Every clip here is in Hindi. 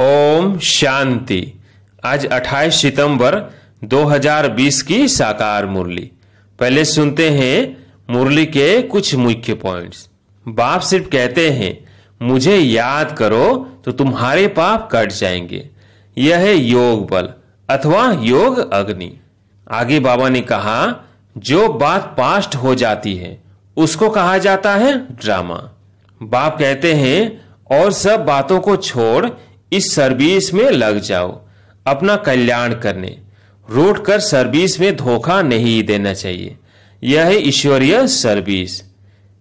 ओम शांति। आज 28 सितंबर 2020 की साकार मुरली। पहले सुनते हैं मुरली के कुछ मुख्य पॉइंट्स। बाप सिर्फ कहते हैं मुझे याद करो तो तुम्हारे पाप कट जाएंगे। यह है योग बल अथवा योग अग्नि। आगे बाबा ने कहा जो बात पास्ट हो जाती है उसको कहा जाता है ड्रामा। बाप कहते हैं और सब बातों को छोड़ इस सर्विस में लग जाओ, अपना कल्याण करने। रूठ कर सर्विस में धोखा नहीं देना चाहिए, यह है ईश्वरीय सर्विस।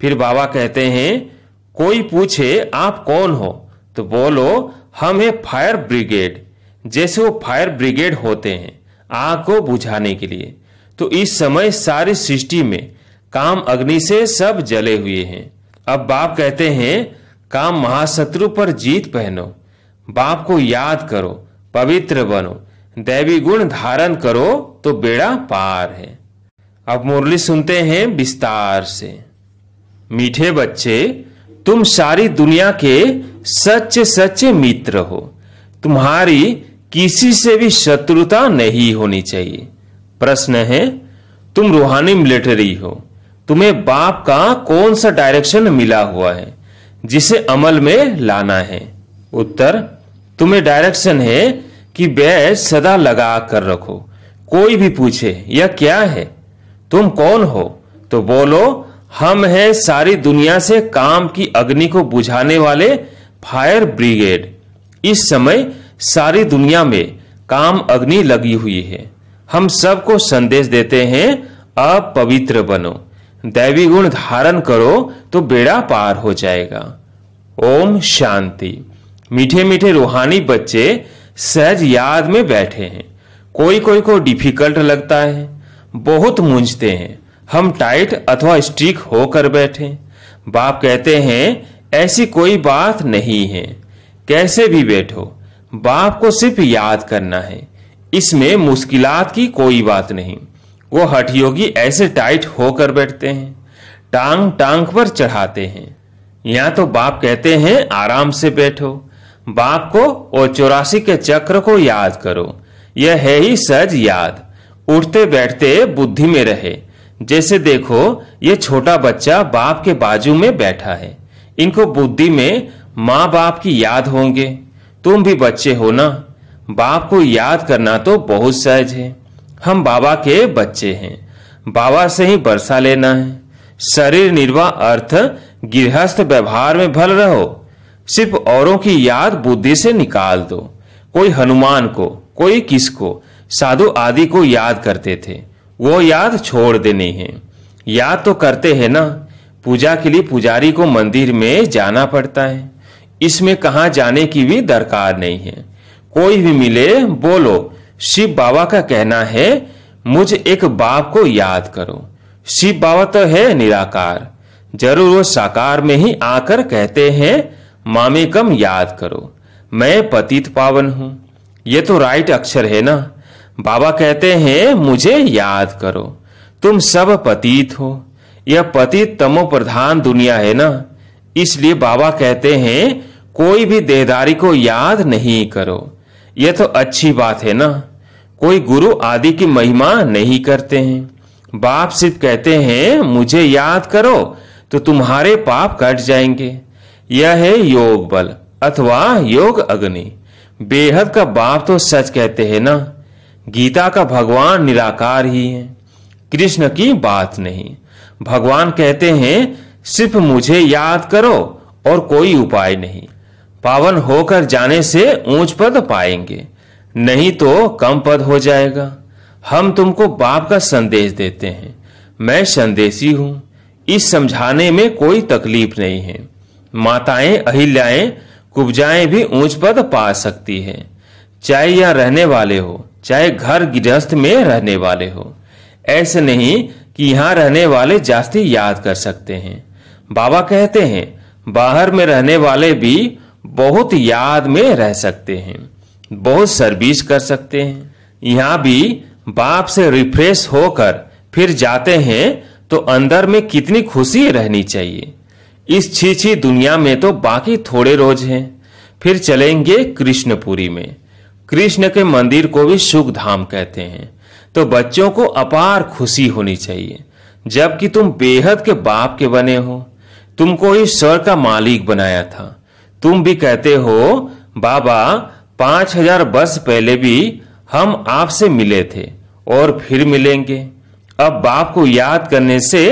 फिर बाबा कहते हैं कोई पूछे आप कौन हो तो बोलो हम है फायर ब्रिगेड। जैसे वो फायर ब्रिगेड होते हैं आग को बुझाने के लिए, तो इस समय सारी सृष्टि में काम अग्नि से सब जले हुए हैं। अब बाप कहते हैं काम महाशत्रु पर जीत पहनो। बाप को याद करो, पवित्र बनो, दैवी गुण धारण करो तो बेड़ा पार है। अब मुरली सुनते हैं विस्तार से। मीठे बच्चे, तुम सारी दुनिया के सच्चे सच्चे मित्र हो। तुम्हारी किसी से भी शत्रुता नहीं होनी चाहिए। प्रश्न है तुम रूहानी मिलिट्री हो, तुम्हें बाप का कौन सा डायरेक्शन मिला हुआ है जिसे अमल में लाना है? उत्तर तुम्हें डायरेक्शन है कि बैज सदा लगा कर रखो। कोई भी पूछे यह क्या है, तुम कौन हो, तो बोलो हम हैं सारी दुनिया से काम की अग्नि को बुझाने वाले फायर ब्रिगेड। इस समय सारी दुनिया में काम अग्नि लगी हुई है। हम सबको संदेश देते हैं अब पवित्र बनो, दैवी गुण धारण करो तो बेड़ा पार हो जाएगा। ओम शांति। मीठे मीठे रूहानी बच्चे सहज याद में बैठे हैं। कोई कोई को डिफिकल्ट लगता है, बहुत मूंझते हैं। हम टाइट अथवा स्ट्रिक होकर बैठे। बाप कहते हैं ऐसी कोई बात नहीं है, कैसे भी बैठो, बाप को सिर्फ याद करना है। इसमें मुश्किलात की कोई बात नहीं। वो हठयोगी ऐसे टाइट होकर बैठते हैं, टांग टांग पर चढ़ाते हैं। यहाँ तो बाप कहते हैं आराम से बैठो, बाप को और 84 के चक्र को याद करो। यह है ही सहज याद। उठते बैठते बुद्धि में रहे। जैसे देखो ये छोटा बच्चा बाप के बाजू में बैठा है, इनको बुद्धि में माँ बाप की याद होंगे। तुम भी बच्चे हो ना, बाप को याद करना तो बहुत सहज है। हम बाबा के बच्चे हैं, बाबा से ही बरसा लेना है। शरीर निर्वाह अर्थ गृहस्थ व्यवहार में भल रहो। सिर्फ औरों की याद बुद्धि से निकाल दो। कोई हनुमान को, कोई किसको, साधु आदि को याद करते थे, वो याद छोड़ देनी है। याद तो करते हैं ना। पूजा के लिए पुजारी को मंदिर में जाना पड़ता है, इसमें कहाँ जाने की भी दरकार नहीं है। कोई भी मिले बोलो शिव बाबा का कहना है मुझ एक बाप को याद करो। शिव बाबा तो है निराकार, जरूर वो साकार में ही आकर कहते हैं मामेकम याद करो, मैं पतित पावन हूं। ये तो राइट अक्षर है ना। बाबा कहते हैं मुझे याद करो, तुम सब पतित हो। यह पतित तमो प्रधान दुनिया है ना, इसलिए बाबा कहते हैं कोई भी देहदारी को याद नहीं करो। यह तो अच्छी बात है ना। कोई गुरु आदि की महिमा नहीं करते हैं। बाप सिर्फ कहते हैं मुझे याद करो तो तुम्हारे पाप कट जाएंगे। यह है योग बल अथवा योग अग्नि। बेहद का बाप तो सच कहते हैं ना। गीता का भगवान निराकार ही है, कृष्ण की बात नहीं। भगवान कहते हैं सिर्फ मुझे याद करो और कोई उपाय नहीं। पावन होकर जाने से ऊंच पद पाएंगे, नहीं तो कम पद हो जाएगा। हम तुमको बाप का संदेश देते हैं, मैं संदेशी हूं। इस समझाने में कोई तकलीफ नहीं है। माताएं अहिल्याएं कुब्जाएं भी ऊंच पद पा सकती है, चाहे यह रहने वाले हो चाहे घर गृहस्थ में रहने वाले हो। ऐसे नहीं कि यहाँ रहने वाले जास्ती याद कर सकते हैं। बाबा कहते हैं बाहर में रहने वाले भी बहुत याद में रह सकते हैं, बहुत सर्विस कर सकते हैं। यहाँ भी बाप से रिफ्रेश होकर फिर जाते हैं तो अंदर में कितनी खुशी रहनी चाहिए। इस छीछी दुनिया में तो बाकी थोड़े रोज हैं, फिर चलेंगे कृष्णपुरी में। कृष्ण के मंदिर को भी सुख धाम कहते हैं। तो बच्चों को अपार खुशी होनी चाहिए, जबकि तुम बेहद के बाप के बने हो। तुमको ईश्वर का मालिक बनाया था। तुम भी कहते हो बाबा 5000 वर्ष पहले भी हम आपसे मिले थे और फिर मिलेंगे। अब बाप को याद करने से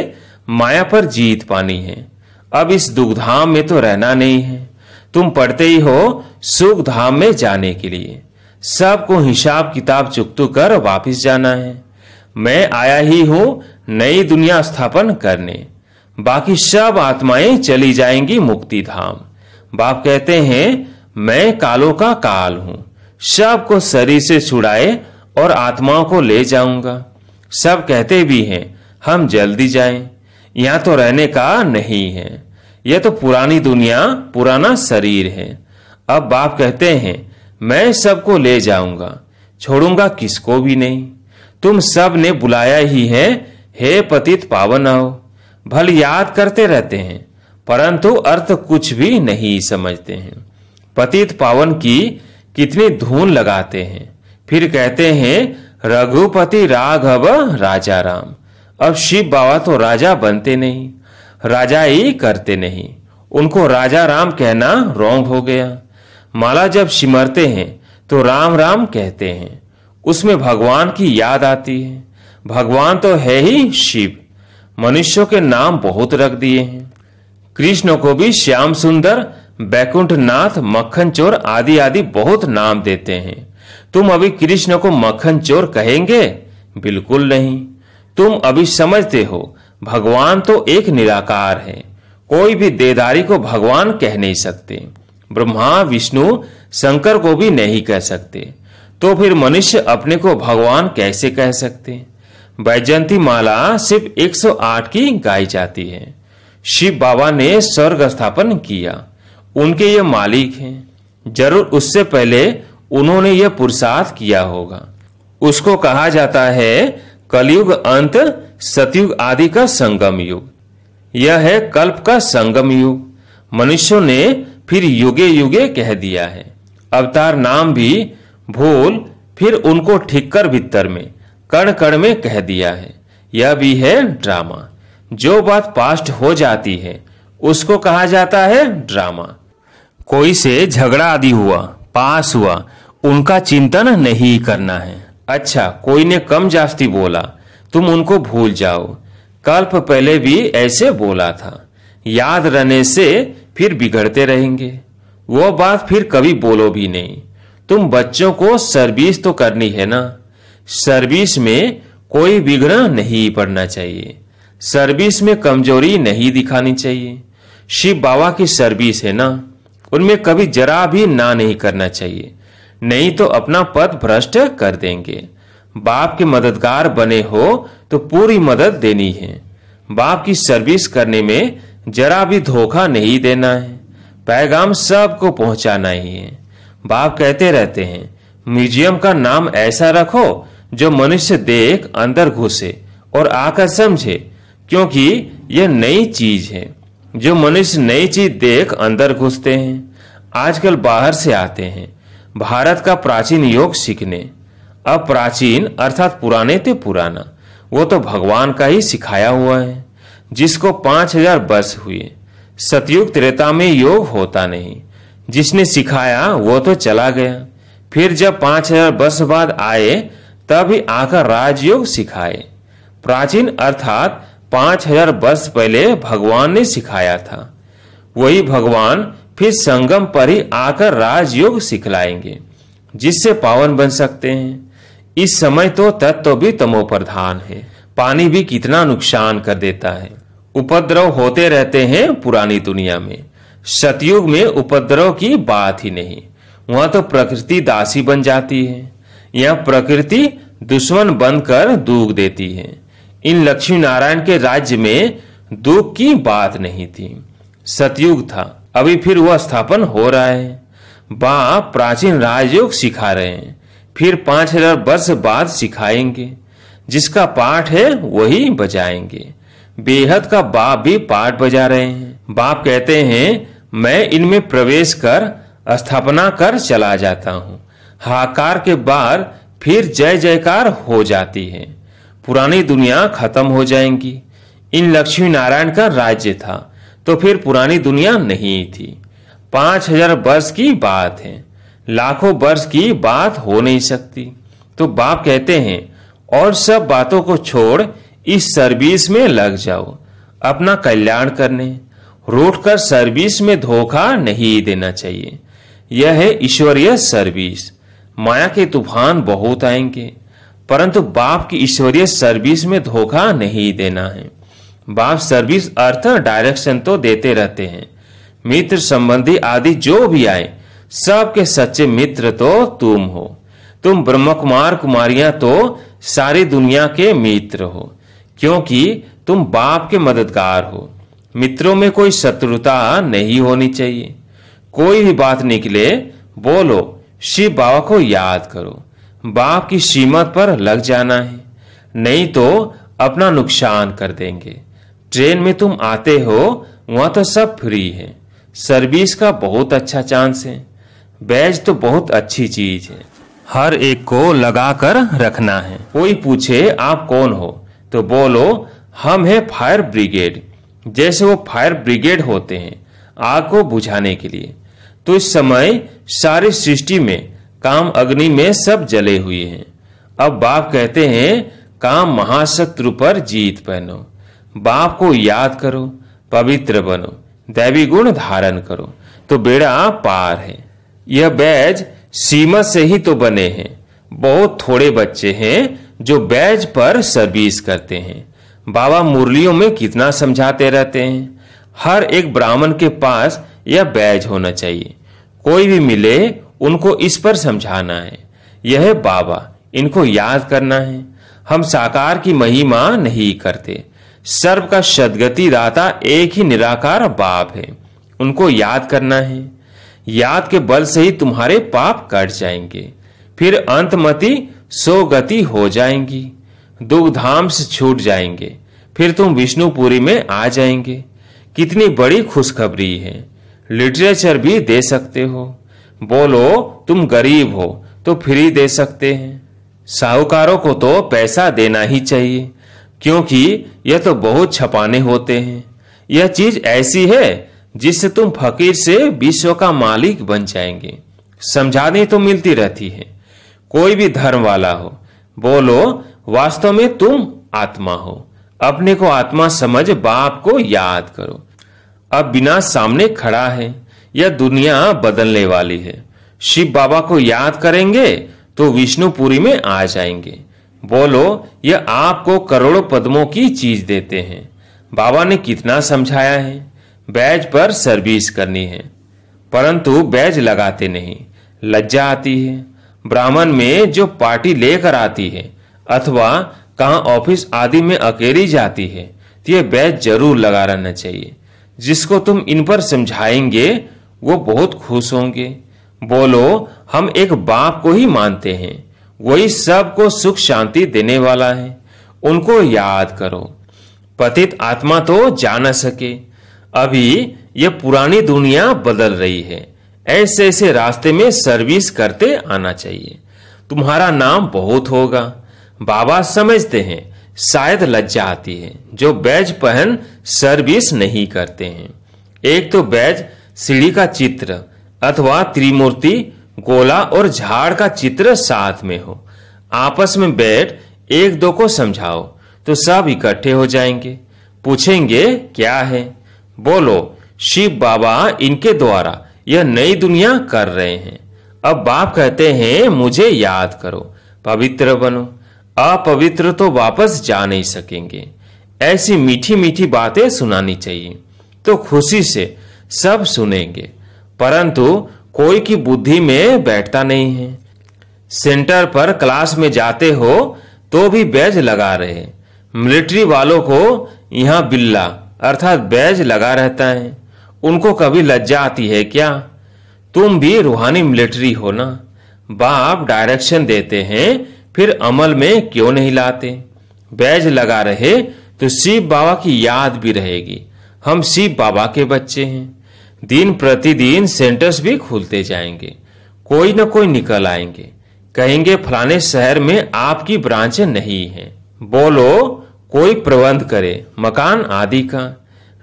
माया पर जीत पानी है। अब इस दुखधाम में तो रहना नहीं है। तुम पढ़ते ही हो सुख धाम में जाने के लिए। सबको हिसाब किताब चुकतू कर वापिस जाना है। मैं आया ही हूं नई दुनिया स्थापन करने। बाकी सब आत्माएं चली जाएंगी मुक्ति धाम। बाप कहते हैं मैं कालों का काल हूं, सबको शरीर से छुड़ाए और आत्माओं को ले जाऊंगा। सब कहते भी हैं हम जल्दी जाएं, यहां तो रहने का नहीं है। यह तो पुरानी दुनिया, पुराना शरीर है। अब बाप कहते हैं मैं सबको ले जाऊंगा, छोड़ूंगा किसको भी नहीं। तुम सब ने बुलाया ही है, हे पतित पावन आओ। भल याद करते रहते हैं, परंतु अर्थ कुछ भी नहीं समझते हैं। पतित पावन की कितनी धून लगाते हैं, फिर कहते हैं रघुपति राघव राजा राम। अब शिव बाबा तो राजा बनते नहीं, राजा ही करते नहीं। उनको राजा राम कहना रॉन्ग हो गया। माला जब सिमरते हैं तो राम राम कहते हैं, उसमें भगवान की याद आती है। भगवान तो है ही शिव। मनुष्यों के नाम बहुत रख दिए हैं। कृष्ण को भी श्याम सुंदर, बैकुंठ नाथ, मक्खन चोर आदि आदि बहुत नाम देते हैं। तुम अभी कृष्ण को मक्खन चोर कहेंगे? बिल्कुल नहीं। तुम अभी समझते हो भगवान तो एक निराकार है। कोई भी देदारी को भगवान कह नहीं सकते। ब्रह्मा विष्णु शंकर को भी नहीं कह सकते। तो फिर मनुष्य अपने को भगवान कैसे कह सकते? वैजयंती माला सिर्फ 108 की गाई जाती है। शिव बाबा ने स्वर्ग स्थापन किया, उनके ये मालिक हैं। जरूर उससे पहले उन्होंने यह पुरुषार्थ किया होगा। उसको कहा जाता है कलयुग अंत, सतयुग आदि का संगम युग। यह है कल्प का संगम युग। मनुष्यों ने फिर युगे युगे कह दिया है। अवतार नाम भी भूल फिर उनको ठीक कर भीतर में कण कण में कह दिया है। यह भी है ड्रामा। जो बात पास्ट हो जाती है उसको कहा जाता है ड्रामा। कोई से झगड़ा आदि हुआ, पास हुआ, उनका चिंतन नहीं करना है। अच्छा, कोई ने कम जास्ती बोला, तुम उनको भूल जाओ। कल्प पहले भी ऐसे बोला था। याद रहने से फिर बिगड़ते रहेंगे। वो बात फिर कभी बोलो भी नहीं। तुम बच्चों को सर्विस तो करनी है ना। सर्विस में कोई विघ्न नहीं पड़ना चाहिए। सर्विस में कमजोरी नहीं दिखानी चाहिए। शिव बाबा की सर्विस है ना, उनमें कभी जरा भी ना नहीं करना चाहिए, नहीं तो अपना पद भ्रष्ट कर देंगे। बाप के मददगार बने हो तो पूरी मदद देनी है। बाप की सर्विस करने में जरा भी धोखा नहीं देना है। पैगाम सबको पहुंचाना ही है। बाप कहते रहते हैं म्यूजियम का नाम ऐसा रखो जो मनुष्य देख अंदर घुसे और आकर समझे, क्योंकि यह नई चीज है। जो मनुष्य नई चीज देख अंदर घुसते हैं, आजकल बाहर से आते हैं भारत का प्राचीन योग सीखने। अब प्राचीन अर्थात पुराने तो पुराना, वो तो भगवान का ही सिखाया हुआ है, जिसको 5000 वर्ष हुए। सतयुग त्रेता में योग होता नहीं। जिसने सिखाया वो तो चला गया, फिर जब 5000 वर्ष बाद आए तभी आकर राजयोग सिखाए। प्राचीन अर्थात 5000 वर्ष पहले भगवान ने सिखाया था। वही भगवान फिर संगम पर ही आकर राजयोग सिखलाएंगे, जिससे पावन बन सकते हैं। इस समय तो तत्व भी तमो प्रधान है। पानी भी कितना नुकसान कर देता है। उपद्रव होते रहते हैं पुरानी दुनिया में। सतयुग में उपद्रव की बात ही नहीं। वहां तो प्रकृति दासी बन जाती है। यह प्रकृति दुश्मन बनकर दुख देती है। इन लक्ष्मी नारायण के राज्य में दुख की बात नहीं थी। सतयुग था, अभी फिर वह स्थापन हो रहा है। बाप प्राचीन राजयोग सिखा रहे हैं, फिर 5000 वर्ष बाद सिखाएंगे। जिसका पाठ है वही बजाएंगे। बेहद का बाप भी पाठ बजा रहे हैं। बाप कहते हैं मैं इनमें प्रवेश कर स्थापना कर चला जाता हूँ। हाहाकार के बाद फिर जय जयकार हो जाती है। पुरानी दुनिया खत्म हो जाएंगी। इन लक्ष्मी नारायण का राज्य था तो फिर पुरानी दुनिया नहीं थी। 5000 वर्ष की बात है, लाखों वर्ष की बात हो नहीं सकती। तो बाप कहते हैं और सब बातों को छोड़ इस सर्विस में लग जाओ, अपना कल्याण करने। रूठ कर सर्विस में धोखा नहीं देना चाहिए। यह है ईश्वरीय सर्विस। माया के तूफान बहुत आएंगे, परंतु बाप की ईश्वरीय सर्विस में धोखा नहीं देना है। बाप सर्विस अर्थ डायरेक्शन तो देते रहते हैं। मित्र संबंधी आदि जो भी आए, सबके सच्चे मित्र तो तुम हो। तुम ब्रह्म कुमार कुमारियां तो सारी दुनिया के मित्र हो, क्योंकि तुम बाप के मददगार हो। मित्रों में कोई शत्रुता नहीं होनी चाहिए। कोई भी बात निकले, बोलो शिव बाबा को याद करो। बाप की श्रीमत पर लग जाना है, नहीं तो अपना नुकसान कर देंगे। ट्रेन में तुम आते हो, वहां तो सब फ्री है। सर्विस का बहुत अच्छा चांस है। बैज तो बहुत अच्छी चीज है, हर एक को लगा कर रखना है। कोई पूछे आप कौन हो, तो बोलो हम है फायर ब्रिगेड। जैसे वो फायर ब्रिगेड होते हैं आग को बुझाने के लिए, तो इस समय सारी सृष्टि में काम अग्नि में सब जले हुए हैं। अब बाप कहते हैं काम महाशत्रु पर जीत पहनो। बाप को याद करो, पवित्र बनो, दैवी गुण धारण करो, तो बेड़ा पार है। यह बैज सीमत से ही तो बने हैं। बहुत थोड़े बच्चे हैं जो बैज पर सर्विस करते हैं। बाबा मुरलियों में कितना समझाते रहते हैं। हर एक ब्राह्मण के पास यह बैज होना चाहिए। कोई भी मिले उनको इस पर समझाना है। यह है बाबा, इनको याद करना है। हम साकार की महिमा नहीं करते। सर्व का सद्गति दाता एक ही निराकार बाप है, उनको याद करना है। याद के बल से ही तुम्हारे पाप कट जाएंगे, फिर अंतमति सोगति हो जाएंगी। दुख धाम से छूट जाएंगे, फिर तुम विष्णुपुरी में आ जाएंगे। कितनी बड़ी खुशखबरी है। लिटरेचर भी दे सकते हो। बोलो तुम गरीब हो तो फ्री दे सकते हैं। साहूकारों को तो पैसा देना ही चाहिए, क्योंकि यह तो बहुत छपाने होते हैं। यह चीज ऐसी है जिससे तुम फकीर से विश्व का मालिक बन जाएंगे। समझाने तो मिलती रहती है। कोई भी धर्म वाला हो, बोलो वास्तव में तुम आत्मा हो। अपने को आत्मा समझ बाप को याद करो। अब बिना सामने खड़ा है, यह दुनिया बदलने वाली है। शिव बाबा को याद करेंगे तो विष्णुपुरी में आ जाएंगे। बोलो यह आपको करोड़ों पद्मों की चीज देते हैं। बाबा ने कितना समझाया है, बैज पर सर्विस करनी है, परंतु बैज लगाते नहीं। लज्जा आती है। ब्राह्मण में जो पार्टी लेकर आती है अथवा कहाँ ऑफिस आदि में अकेली जाती है, तो यह बैज जरूर लगा रहना चाहिए। जिसको तुम इन पर समझाएंगे वो बहुत खुश होंगे। बोलो हम एक बाप को ही मानते हैं, वही सबको सुख शांति देने वाला है, उनको याद करो। पतित आत्मा तो जा न सके। अभी यह पुरानी दुनिया बदल रही है। ऐसे ऐसे रास्ते में सर्विस करते आना चाहिए। तुम्हारा नाम बहुत होगा। बाबा समझते हैं, शायद लज्जा आती है जो बैज पहन सर्विस नहीं करते हैं। एक तो बैज सीढ़ी का चित्र अथवा त्रिमूर्ति, गोला और झाड़ का चित्र साथ में हो। आपस में बैठ एक दो को समझाओ तो सब इकट्ठे हो जाएंगे। पूछेंगे क्या है, बोलो शिव बाबा इनके द्वारा यह नई दुनिया कर रहे हैं। अब बाप कहते हैं मुझे याद करो, पवित्र बनो। अपवित्र तो वापस जा नहीं सकेंगे। ऐसी मीठी मीठी बातें सुनानी चाहिए तो खुशी से सब सुनेंगे, परंतु कोई की बुद्धि में बैठता नहीं है। सेंटर पर क्लास में जाते हो तो भी बैज लगा रहे। मिलिट्री वालों को यहाँ बिल्ला अर्थात बैज लगा रहता है। उनको कभी लज्जा आती है क्या? तुम भी रूहानी मिलिट्री हो ना। बाप डायरेक्शन देते हैं, फिर अमल में क्यों नहीं लाते? बैज लगा रहे तो शिव बाबा की याद भी रहेगी। हम शिव बाबा के बच्चे हैं। दिन प्रतिदिन सेंटर्स भी खुलते जाएंगे, कोई न कोई निकल आएंगे, कहेंगे फलाने शहर में आपकी ब्रांचें नहीं हैं। बोलो कोई प्रबंध करे मकान आदि का,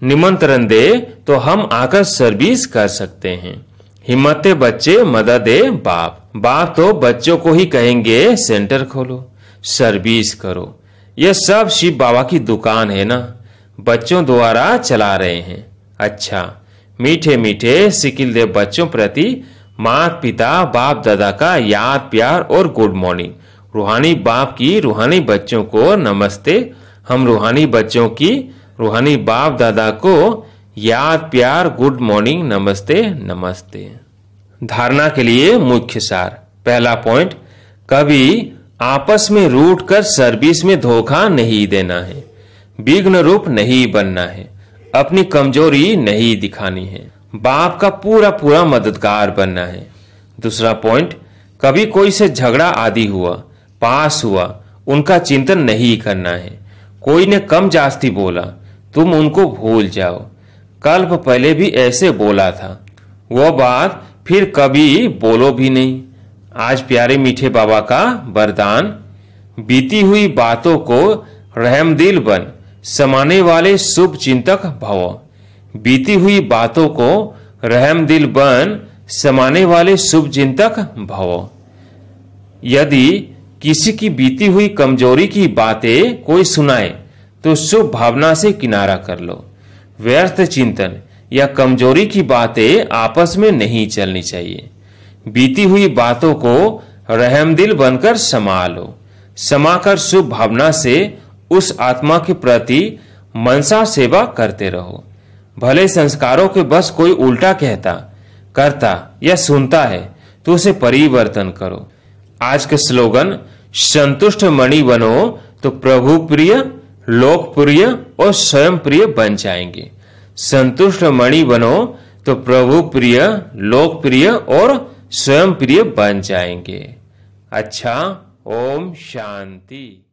निमंत्रण दे तो हम आकर सर्विस कर सकते हैं। हिम्मते बच्चे मददे बाप, बाप तो बच्चों को ही कहेंगे सेंटर खोलो, सर्विस करो। यह सब शिव बाबा की दुकान है ना, बच्चों द्वारा चला रहे हैं। अच्छा, मीठे मीठे सिकिल देव बच्चों प्रति माता पिता बाप दादा का याद प्यार और गुड मॉर्निंग। रूहानी बाप की रूहानी बच्चों को नमस्ते। हम रूहानी बच्चों की रूहानी बाप दादा को याद प्यार गुड मॉर्निंग नमस्ते नमस्ते। धारणा के लिए मुख्य सार। पहला पॉइंट, कभी आपस में रूठ कर सर्विस में धोखा नहीं देना है, विघ्न रूप नहीं बनना है, अपनी कमजोरी नहीं दिखानी है, बाप का पूरा पूरा मददगार बनना है। दूसरा पॉइंट, कभी कोई से झगड़ा आदि हुआ, पास हुआ, उनका चिंतन नहीं करना है। कोई ने कम जास्ती बोला, तुम उनको भूल जाओ, कल्प पहले भी ऐसे बोला था, वह बात फिर कभी बोलो भी नहीं। आज प्यारे मीठे बाबा का वरदान, बीती हुई बातों को रहमदिल बन समाने वाले शुभ चिंतक भव। बीती हुई बातों को रहमदिल बन समाने वाले शुभ चिंतक भव। यदि किसी की बीती हुई कमजोरी की बातें कोई सुनाए तो शुभ भावना से किनारा कर लो। व्यर्थ चिंतन या कमजोरी की बातें आपस में नहीं चलनी चाहिए। बीती हुई बातों को रहमदिल बनकर संभालो, समाकर शुभ भावना से उस आत्मा के प्रति मनसा सेवा करते रहो। भले संस्कारों के बस कोई उल्टा कहता, करता या सुनता है तो उसे परिवर्तन करो। आज के स्लोगन, संतुष्ट मणि बनो तो प्रभु प्रिय, लोकप्रिय और स्वयं प्रिय बन जाएंगे। संतुष्ट मणि बनो तो प्रभु प्रिय, लोकप्रिय और स्वयं प्रिय बन जाएंगे। अच्छा, ओम शांति।